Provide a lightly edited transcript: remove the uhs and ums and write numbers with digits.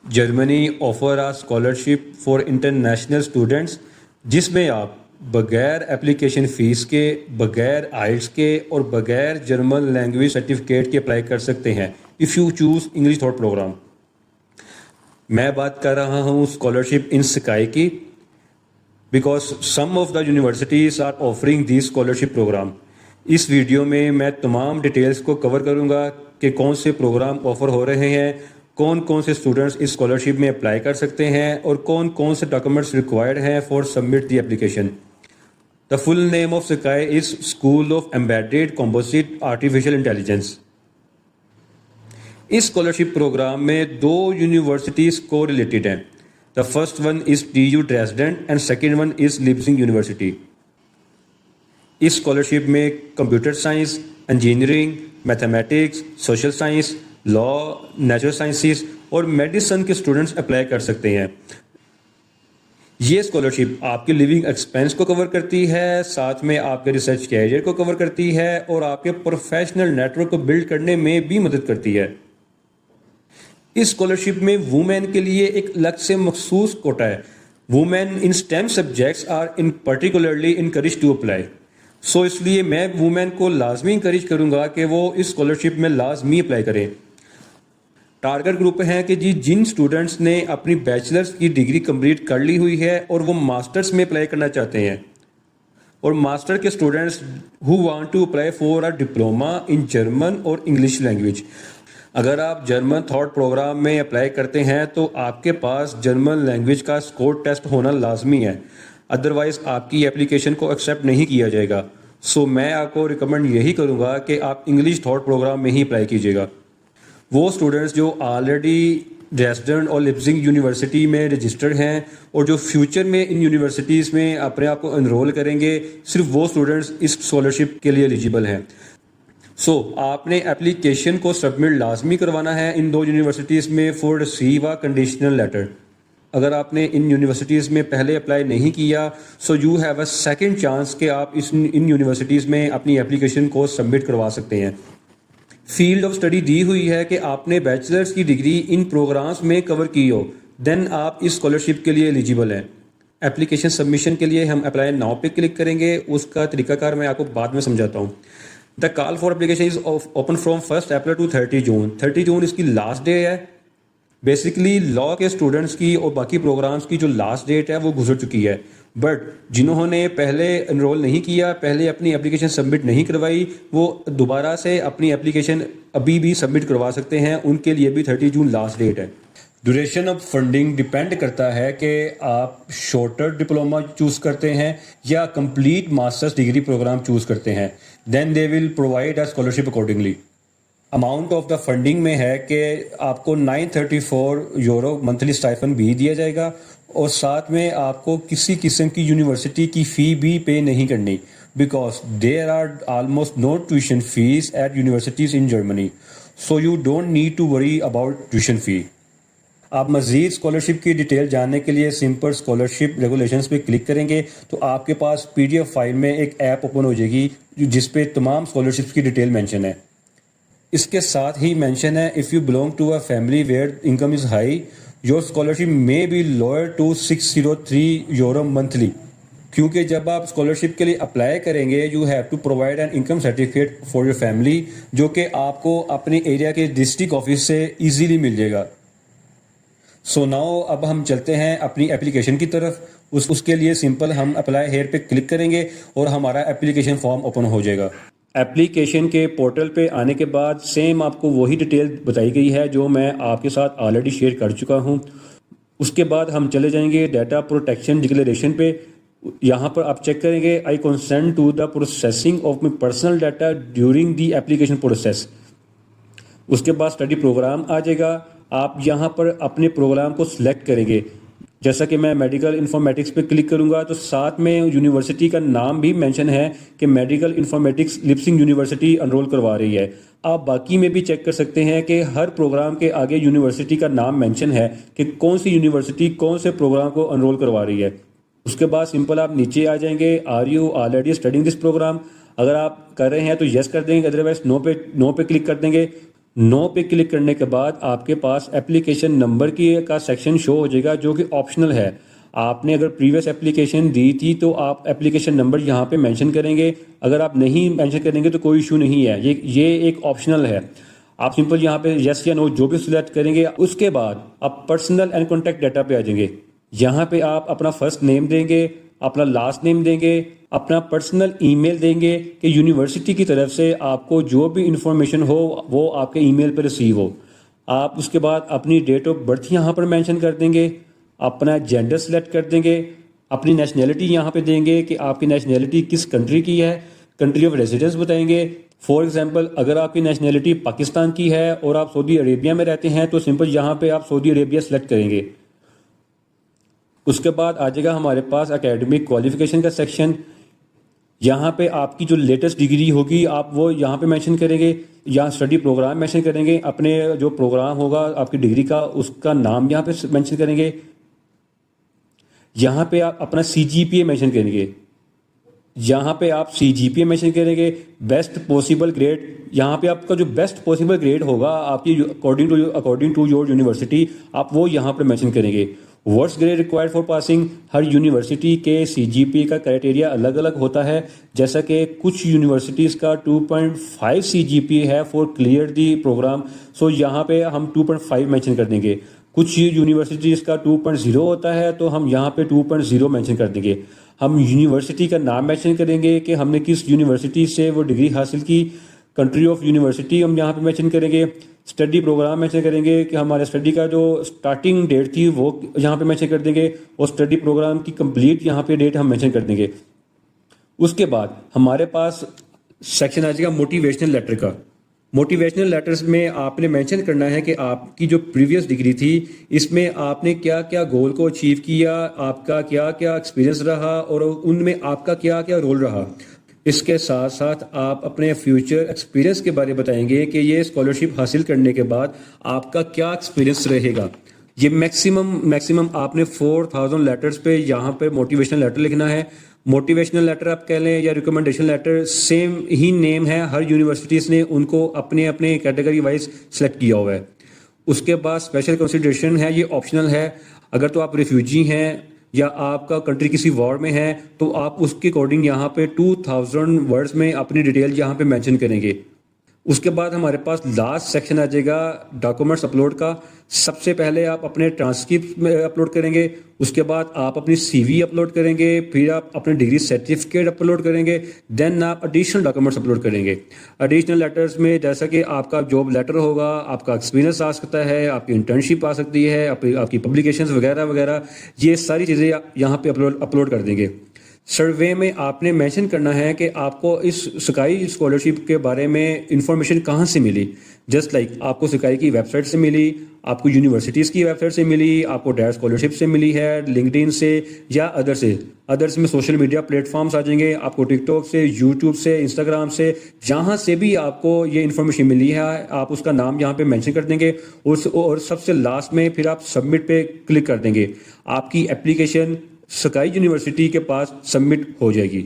Germany offer आ scholarship for international students, जिसमें आप बगैर एप्लीकेशन फ़ीस के, बगैर आइल्स के और बगैर जर्मन लैंग्वेज सर्टिफिकेट के अप्लाई कर सकते हैं if you choose English taught program. मैं बात कर रहा हूँ स्कॉलरशिप इन स्काई की, because some of the universities are offering this scholarship program. इस वीडियो में मैं तमाम डिटेल्स को कवर करूँगा कि कौन से प्रोग्राम ऑफर हो रहे हैं, कौन कौन से स्टूडेंट्स इस स्कॉलरशिप में अप्लाई कर सकते हैं और कौन कौन से डॉक्यूमेंट्स रिक्वायर्ड हैं for submit the application. The full name of SECAI is school of embedded composite artificial intelligence. इस स्कॉलरशिप प्रोग्राम में दो यूनिवर्सिटीज़ को रिलेटेड हैं। The first one is TU Dresden and second one is Leipzig university. इस स्कॉलरशिप में computer science, engineering, mathematics, social science, law, natural sciences और medicine के स्टूडेंट्स अप्लाई कर सकते हैं। ये स्कॉलरशिप आपके लिविंग एक्सपेंस को कवर करती है, साथ में आपके रिसर्च कैरियर को कवर करती है और आपके प्रोफेशनल नेटवर्क को बिल्ड करने में भी मदद करती है। इस स्कॉलरशिप में वुमेन के लिए एक अलग से मखसूस कोटा है। Women in STEM subjects are in particularly encourage to apply. So इसलिए मैं वुमेन को लाजमी इंकरेज करूंगा कि वो इस स्कॉलरशिप में लाजमी अप्लाई करें। टारगेट ग्रुप है कि जी जिन स्टूडेंट्स ने अपनी बैचलर्स की डिग्री कंप्लीट कर ली हुई है और वो मास्टर्स में अप्लाई करना चाहते हैं, और मास्टर के students who want to apply for a diploma in German और इंग्लिश लैंग्वेज। अगर आप जर्मन थॉट प्रोग्राम में अप्लाई करते हैं तो आपके पास जर्मन लैंग्वेज का स्कोर टेस्ट होना लाजमी है, अदरवाइज आपकी एप्लीकेशन को एक्सेप्ट नहीं किया जाएगा। सो मैं आपको रिकमेंड यही करूँगा कि आप इंग्लिश थॉट प्रोग्राम में ही अप्लाई कीजिएगा। वो स्टूडेंट्स जो ऑलरेडी ड्रेसडन और लिप्सिंग यूनिवर्सिटी में रजिस्टर्ड हैं और जो फ्यूचर में इन यूनिवर्सिटीज़ में अपने आप को एनरोल करेंगे, सिर्फ वो स्टूडेंट्स इस स्कॉलरशिप के लिए एलिजिबल हैं। आपने एप्लीकेशन को सबमिट लाजमी करवाना है इन दो यूनिवर्सिटीज़ में for receive a conditional letter. अगर आपने इन यूनिवर्सिटीज़ में पहले अप्लाई नहीं किया, so you have a second chance कि आप इन यूनिवर्सिटीज़ में अपनी एप्लीकेशन को सबमिट करवा सकते हैं। फील्ड ऑफ स्टडी दी हुई है कि आपने बैचलर्स की डिग्री इन प्रोग्राम्स में कवर की हो, देन आप इस स्कॉलरशिप के लिए एलिजिबल हैं। एप्लीकेशन सबमिशन के लिए हम अप्लाई नाउ पे क्लिक करेंगे। उसका तरीकाकार मैं आपको बाद में समझाता हूँ। The call for application is open from 1 April to 30 June. 30 June इसकी लास्ट डे है। बेसिकली लॉ के स्टूडेंट्स की और बाकी प्रोग्राम्स की जो लास्ट डेट है वो गुजर चुकी है, बट जिन्होंने पहले एनरोल नहीं किया, पहले अपनी एप्लीकेशन सबमिट नहीं करवाई, वो दोबारा से अपनी एप्लीकेशन अभी भी सबमिट करवा सकते हैं। उनके लिए भी 30 जून लास्ट डेट है। ड्यूरेशन ऑफ फंडिंग डिपेंड करता है कि आप शॉर्टर डिप्लोमा चूज़ करते हैं या complete masters degree program choose करते हैं। Then they will provide a scholarship accordingly. Amount of the funding में है कि आपको 934 यूरो मंथली स्टाइफन भी दिया जाएगा और साथ में आपको किसी किस्म की यूनिवर्सिटी की फ़ी भी पे नहीं करनी, because there are almost no tuition fees at universities in Germany, so you don't need to worry about tuition fee. आप मज़ीद स्कॉलरशिप की डिटेल जानने के लिए सिंपल स्कॉलरशिप रेगुलेशंस पे क्लिक करेंगे तो आपके पास PDF फाइल में एक ऐप ओपन हो जाएगी जिस पे तमाम स्कॉलरशिप्स की डिटेल मेंशन है। इसके साथ ही मेंशन है if you belong to a family where income is high, your scholarship may be lower to 603 euro monthly. क्योंकि जब आप स्कॉलरशिप के लिए अप्लाई करेंगे you have to provide an income certificate for your family, जो कि आपको अपने एरिया के डिस्ट्रिक्ट ऑफिस से ईजीली मिल जाएगा। सो नाउ अब हम चलते हैं अपनी एप्लीकेशन की तरफ। उसके लिए सिंपल हम अप्लाई हेयर पे क्लिक करेंगे और हमारा एप्लीकेशन फॉर्म ओपन हो जाएगा। एप्लीकेशन के पोर्टल पे आने के बाद सेम आपको वही डिटेल बताई गई है जो मैं आपके साथ ऑलरेडी शेयर कर चुका हूँ। उसके बाद हम चले जाएंगे डाटा प्रोटेक्शन डिक्लेरेशन पे। यहाँ पर आप चेक करेंगे I consent to the processing of my personal data during the application process. उसके बाद स्टडी प्रोग्राम आ जाएगा। आप यहाँ पर अपने प्रोग्राम को सिलेक्ट करेंगे। जैसा कि मैं मेडिकल इन्फॉर्मेटिक्स पे क्लिक करूँगा तो साथ में यूनिवर्सिटी का नाम भी मेंशन है कि medical informatics Leipzig university enroll करवा रही है। आप बाकी में भी चेक कर सकते हैं कि हर प्रोग्राम के आगे यूनिवर्सिटी का नाम मेंशन है कि कौन सी यूनिवर्सिटी कौन से प्रोग्राम को एनरोल करवा रही है। उसके बाद सिंपल आप नीचे आ जाएंगे, are you already studying this program. अगर आप कर रहे हैं तो यस कर देंगे, अदरवाइज नो पे क्लिक कर देंगे। नो पे क्लिक करने के बाद आपके पास एप्लीकेशन नंबर की का सेक्शन शो हो जाएगा, जो कि ऑप्शनल है। आपने अगर प्रीवियस एप्लीकेशन दी थी तो आप एप्लीकेशन नंबर यहाँ पे मेंशन करेंगे। अगर आप नहीं मेंशन करेंगे तो कोई इशू नहीं है, ये एक ऑप्शनल है। आप सिंपल यहाँ पे यस या नो जो भी सिलेक्ट करेंगे। उसके बाद आप पर्सनल एंड कॉन्टैक्ट डाटा पे आ जाएंगे। यहाँ पे आप अपना फर्स्ट नेम देंगे, अपना लास्ट नेम देंगे, अपना पर्सनल ईमेल देंगे कि यूनिवर्सिटी की तरफ से आपको जो भी इंफॉर्मेशन हो वो आपके ईमेल पर रिसीव हो। आप उसके बाद अपनी डेट ऑफ बर्थ यहाँ पर मेंशन कर देंगे, अपना जेंडर सेलेक्ट कर देंगे, अपनी नेशनैलिटी यहाँ पे देंगे कि आपकी नेशनैलिटी किस कंट्री की है, कंट्री ऑफ रेजिडेंस बताएंगे। फॉर एग्जांपल अगर आपकी नेशनैलिटी पाकिस्तान की है और आप सऊदी अरेबिया में रहते हैं तो सिंपल यहाँ पे आप सऊदी अरेबिया सेलेक्ट करेंगे। उसके बाद आ जाएगा हमारे पास एकेडमिक क्वालिफिकेशन का सेक्शन। यहाँ पे आपकी जो लेटेस्ट डिग्री होगी आप वो यहाँ पे मेंशन करेंगे, या स्टडी प्रोग्राम मेंशन करेंगे। अपने जो प्रोग्राम होगा आपकी डिग्री का उसका नाम यहाँ पे मेंशन करेंगे। यहाँ पे आप अपना CGPA मेंशन करेंगे, यहाँ पे आप CGPA मेंशन करेंगे। बेस्ट पॉसिबल ग्रेड, यहाँ पे आपका जो बेस्ट पॉसिबल ग्रेड होगा आपकी अकॉर्डिंग टू योर यूनिवर्सिटी आप वो यहाँ पर मेंशन करेंगे। Worst grade required for passing, her university के CGPA का क्राइटेरिया अलग अलग होता है। जैसा कि कुछ यूनिवर्सिटीज़ का 2.5 CGPA है फॉर क्लियर दी प्रोग्राम, सो यहाँ पे हम 2.5 मेंशन कर देंगे। कुछ यूनिवर्सिटीज़ का 2.0 होता है तो हम यहाँ पे 2.0 मेंशन कर देंगे। हम यूनिवर्सिटी का नाम मेंशन करेंगे कि हमने किस यूनिवर्सिटी से वो डिग्री हासिल की। कंट्री ऑफ यूनिवर्सिटी हम यहाँ पे मेंशन करेंगे। स्टडी प्रोग्राम मेंशन करेंगे कि हमारे स्टडी का जो स्टार्टिंग डेट थी वो यहाँ पे मेंशन कर देंगे, और स्टडी प्रोग्राम की कंप्लीट यहाँ पे डेट हम मेंशन कर देंगे। उसके बाद हमारे पास सेक्शन आ जाएगा मोटिवेशनल लेटर का। मोटिवेशनल लेटर्स में आपने मेंशन करना है कि आपकी जो प्रीवियस डिग्री थी इसमें आपने क्या क्या गोल को अचीव किया, आपका क्या क्या एक्सपीरियंस रहा और उनमें आपका क्या क्या रोल रहा। इसके साथ साथ आप अपने फ्यूचर एक्सपीरियंस के बारे में बताएंगे कि ये स्कॉलरशिप हासिल करने के बाद आपका क्या एक्सपीरियंस रहेगा। ये मैक्सिमम आपने 4000 लेटर्स पे यहाँ पे मोटिवेशनल लेटर लिखना है। मोटिवेशनल लेटर आप कह लें या रिकमेंडेशन लेटर, सेम ही नेम है। हर यूनिवर्सिटीज़ ने उनको अपने अपने कैटेगरी वाइज सेलेक्ट किया हुआ है। उसके बाद स्पेशल कंसिडरेशन है, ये ऑप्शनल है। अगर तो आप रिफ्यूजी हैं या आपका कंट्री किसी वॉर में है तो आप उसके अकॉर्डिंग यहाँ पे 2000 वर्ड्स में अपनी डिटेल यहाँ पे मेंशन करेंगे। उसके बाद हमारे पास लास्ट सेक्शन आ जाएगा डॉक्यूमेंट्स अपलोड का। सबसे पहले आप अपने ट्रांसक्रिप्ट में अपलोड करेंगे, उसके बाद आप अपनी CV अपलोड करेंगे, फिर आप अपने डिग्री सर्टिफिकेट अपलोड करेंगे, देन आप एडिशनल डॉक्यूमेंट्स अपलोड करेंगे। एडिशनल लेटर्स में जैसा कि आपका जॉब लेटर होगा, आपका एक्सपीरियंस आ सकता है, आपकी इंटर्नशिप आ सकती है, आपकी पब्लिकेशंस वगैरह वगैरह, ये सारी चीज़ें यहाँ पे अपलोड कर देंगे। सर्वे में आपने मेंशन करना है कि आपको इस स्काई स्कॉलरशिप के बारे में इंफॉर्मेशन कहाँ से मिली। जस्ट लाइक आपको स्काई की वेबसाइट से मिली, आपको यूनिवर्सिटीज़ की वेबसाइट से मिली, आपको डायरेक्ट स्कॉलरशिप से मिली है, लिंक्डइन से या अदर्स में सोशल मीडिया प्लेटफॉर्म्स आ जाएंगे, आपको टिकटॉक से, यूट्यूब से, इंस्टाग्राम से, जहाँ से भी आपको ये इन्फॉर्मेशन मिली है आप उसका नाम यहाँ पे मेंशन कर देंगे। और सबसे लास्ट में फिर आप सबमिट पे क्लिक कर देंगे। आपकी एप्लीकेशन स्काई यूनिवर्सिटी के पास सबमिट हो जाएगी।